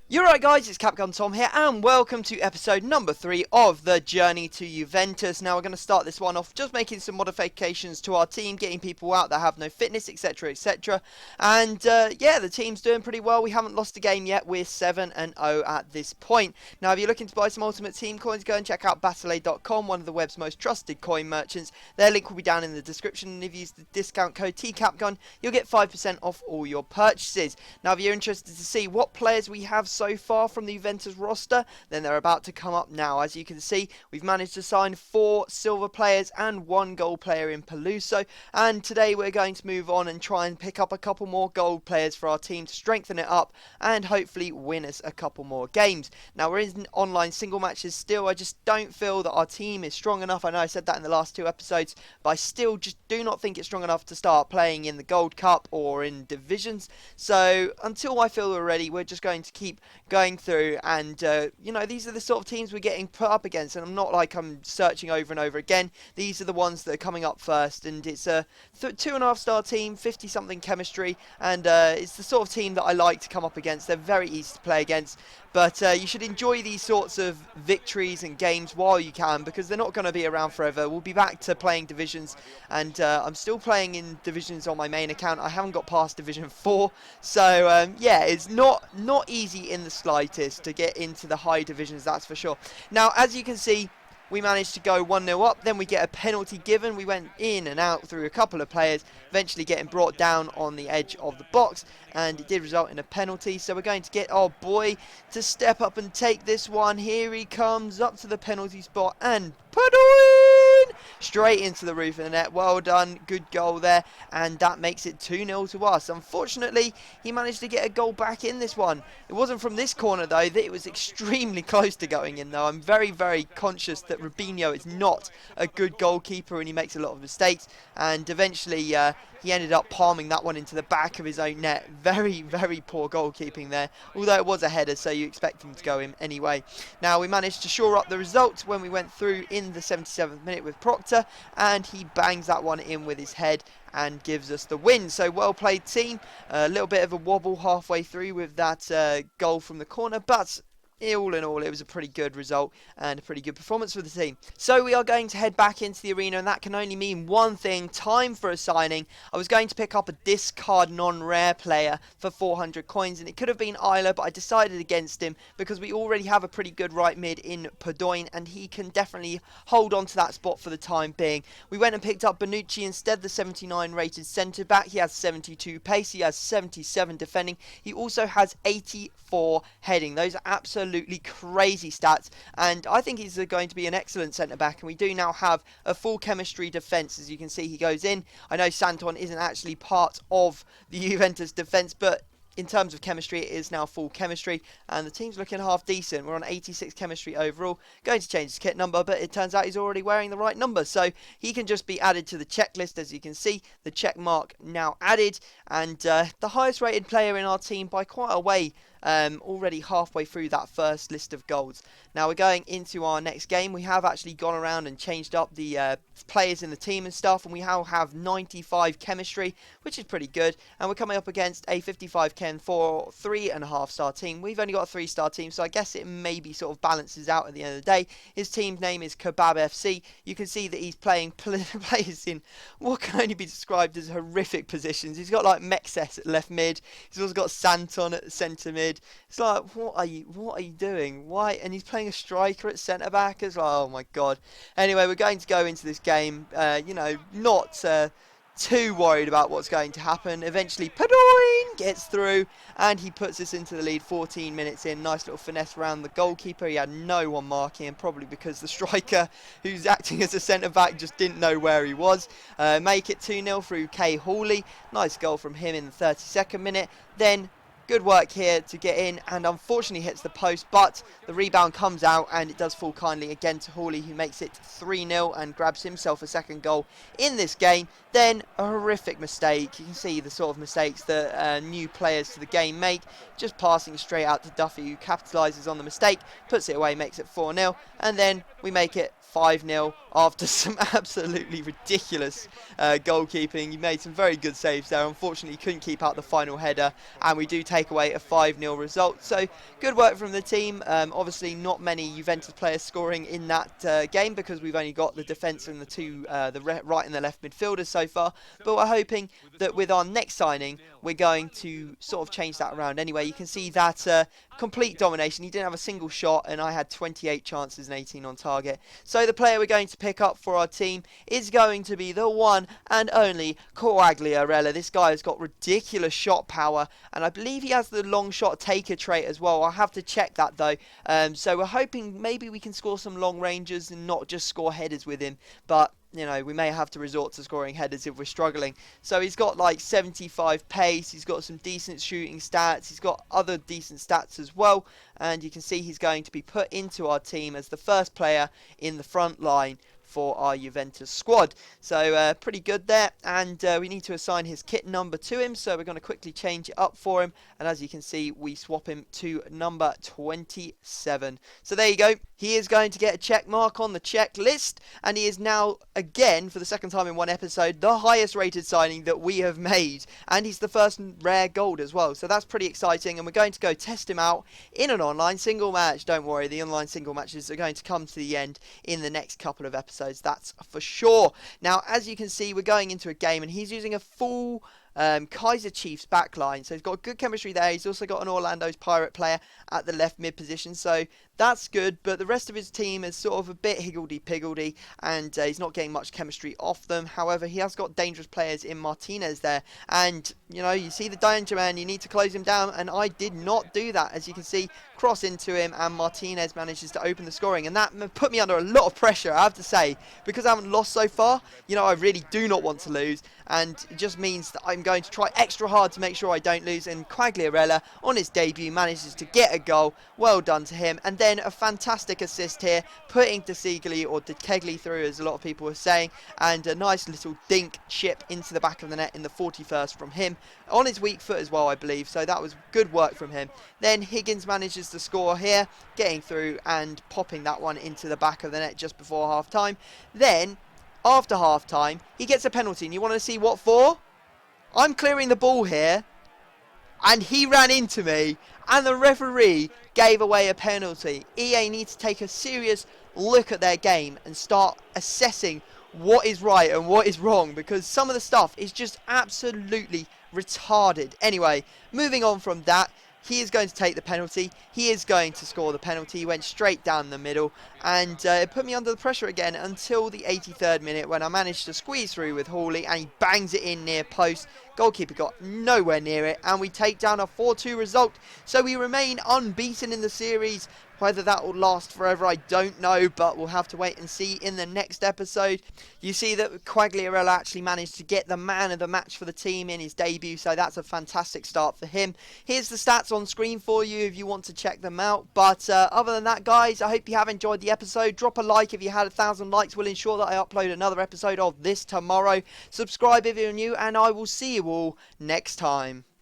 You're right guys, it's Capcom Tom here and welcome to episode number 3 of the journey to Juventus. Now we're going to start this one off just making some modifications to our team, getting people out that have no fitness, etc, etc. And yeah, the team's doing pretty well. We haven't lost a game yet. We're 7-0 at this point. Now if you're looking to buy some Ultimate Team coins, go and check out battle.com, one of the web's most trusted coin merchants. Their link will be down in the description, and if you use the discount code TCAPGUN, you'll get 5% off all your purchases. Now if you're interested to see what players we have so far from the Juventus roster, then they're about to come up now. As you can see, we've managed to sign 4 silver players and 1 gold player in Peluso, and today we're going to move on and try and pick up a couple more gold players for our team to strengthen it up and hopefully win us a couple more games. Now we're in online single matches still. I just don't feel that our team is strong enough. I know I said that in the last 2 episodes, but I still just do not think it's strong enough to start playing in the Gold Cup or in divisions. So until I feel we're ready, we're just going to keep going through, and you know, these are the sort of teams we're getting put up against, and I'm not like I'm searching over and over again. These are the ones that are coming up first, and it's a 2.5 star team, 50 something chemistry, and it's the sort of team that I like to come up against. They're very easy to play against, but you should enjoy these sorts of victories and games while you can, because they're not going to be around forever. We'll be back to playing divisions, and I'm still playing in divisions on my main account. I haven't got past Division 4, so yeah, it's not easy in the slightest to get into the high divisions, that's for sure. Now, as you can see, we managed to go 1-0 up, then we get a penalty given. We went in and out through a couple of players, eventually getting brought down on the edge of the box, and it did result in a penalty. So we're going to get our boy to step up and take this one. Here he comes up to the penalty spot and put in straight into the roof of the net. Well done, good goal there, and that makes it 2-0 to us. Unfortunately, he managed to get a goal back in this one. It wasn't from this corner though, that it was extremely close to going in though. I'm very, very conscious that Rubinho is not a good goalkeeper and he makes a lot of mistakes, and eventually he ended up palming that one into the back of his own net. Very, very poor goalkeeping there, although it was a header, so you expect him to go in anyway. Now, we managed to shore up the result when we went through in the 77th minute with Proctor, and he bangs that one in with his head and gives us the win. So well played, team. A little bit of a wobble halfway through with that goal from the corner, but all in all, it was a pretty good result and a pretty good performance for the team. So we are going to head back into the arena, and that can only mean one thing: time for a signing. I was going to pick up a discard non-rare player for 400 coins, and it could have been Isla, but I decided against him because we already have a pretty good right mid in Padoin, and he can definitely hold on to that spot for the time being. We went and picked up Bonucci instead, the 79 rated centre back. He has 72 pace, he has 77 defending, he also has 84 heading. Those are absolutely crazy stats, and I think he's going to be an excellent centre back. And we do now have a full chemistry defence. As you can see, he goes in. I know Santon isn't actually part of the Juventus defence, but in terms of chemistry, it is now full chemistry, and the team's looking half decent. We're on 86 chemistry overall. Going to change his kit number, but it turns out he's already wearing the right number, so he can just be added to the checklist. As you can see, the check mark now added, and the highest rated player in our team by quite a way. Already halfway through that first list of golds. Now we're going into our next game. We have actually gone around and changed up the players in the team and stuff, and we now have 95 chemistry, which is pretty good. And we're coming up against a 55 chem for 3.5 star team. We've only got a 3-star team, so I guess it maybe sort of balances out at the end of the day. His team's name is Kebab FC. You can see that he's playing players in what can only be described as horrific positions. He's got like Mexes at left mid. He's also got Santon at centre mid. It's like, what are you doing? Why? And he's playing a striker at centre back as well. Oh my god. Anyway, we're going to go into this game, you know, not too worried about what's going to happen. Eventually, Padoin gets through, and he puts us into the lead 14 minutes in. Nice little finesse around the goalkeeper. He had no one marking him, probably because the striker, who's acting as a centre-back, just didn't know where he was. Make it 2-0 through K. Hawley. Nice goal from him in the 32nd minute. Then good work here to get in, and unfortunately hits the post, but the rebound comes out and it does fall kindly again to Hawley, who makes it 3-0 and grabs himself a second goal in this game. Then a horrific mistake. You can see the sort of mistakes that new players to the game make. Just passing straight out to Duffy, who capitalises on the mistake, puts it away, makes it 4-0, and then we make it 5-0 after some absolutely ridiculous goalkeeping. He made some very good saves there. Unfortunately, he couldn't keep out the final header, and we do take away a 5-0 result. So good work from the team. Obviously, not many Juventus players scoring in that game because we've only got the defence and the two, right and the left midfielders so far. But we're hoping that with our next signing, we're going to sort of change that around. Anyway, you can see that complete domination. He didn't have a single shot, and I had 28 chances and 18 on target. So the player we're going to pick up for our team is going to be the one and only Quagliarella. This guy has got ridiculous shot power, and I believe he has the long shot taker trait as well. I'll have to check that though. So we're hoping maybe we can score some long ranges and not just score headers with him, but you know, we may have to resort to scoring headers if we're struggling. So he's got like 75 pace, he's got some decent shooting stats, he's got other decent stats as well, and you can see he's going to be put into our team as the first player in the front line for our Juventus squad. So pretty good there, and we need to assign his kit number to him, so we're going to quickly change it up for him, and as you can see, we swap him to number 27. So there you go. He is going to get a check mark on the checklist, and he is now, again, for the second time in one episode, the highest rated signing that we have made, and he's the first rare gold as well, so that's pretty exciting, and we're going to go test him out in an online single match. Don't worry, the online single matches are going to come to the end in the next couple of episodes, that's for sure. Now, as you can see, we're going into a game, and he's using a full Kaiser Chiefs backline, so he's got good chemistry there. He's also got an Orlando's Pirate player at the left mid position, so that's good, but the rest of his team is sort of a bit higgledy-piggledy, and he's not getting much chemistry off them. However, he has got dangerous players in Martinez there, and, you know, you see the danger man, you need to close him down, and I did not do that. As you can see, cross into him, and Martinez manages to open the scoring, and that put me under a lot of pressure, I have to say, because I haven't lost so far. You know, I really do not want to lose, and it just means that I'm going to try extra hard to make sure I don't lose, and Quagliarella, on his debut, manages to get a goal. Well done to him, and then a fantastic assist here, putting De Siegli or De Kegli through, as a lot of people are saying, and a nice little dink chip into the back of the net in the 41st from him, on his weak foot as well, I believe, so that was good work from him. Then Higgins manages to score here, getting through and popping that one into the back of the net just before half time. Then, after half time, he gets a penalty, and you want to see what for? I'm clearing the ball here, and he ran into me, and the referee gave away a penalty. EA needs to take a serious look at their game and start assessing what is right and what is wrong, because some of the stuff is just absolutely retarded. Anyway, moving on from that, he is going to take the penalty. He is going to score the penalty. He went straight down the middle, and it put me under the pressure again until the 83rd minute, when I managed to squeeze through with Hawley, and he bangs it in near post. Goalkeeper got nowhere near it, and we take down a 4-2 result. So we remain unbeaten in the series. Whether that will last forever, I don't know, but we'll have to wait and see in the next episode. You see that Quagliarella actually managed to get the man of the match for the team in his debut, so that's a fantastic start for him. Here's the stats on screen for you if you want to check them out. But other than that, guys, I hope you have enjoyed the episode. Drop a like if you had 1,000 likes. We'll ensure that I upload another episode of this tomorrow. Subscribe if you're new, and I will see you all next time.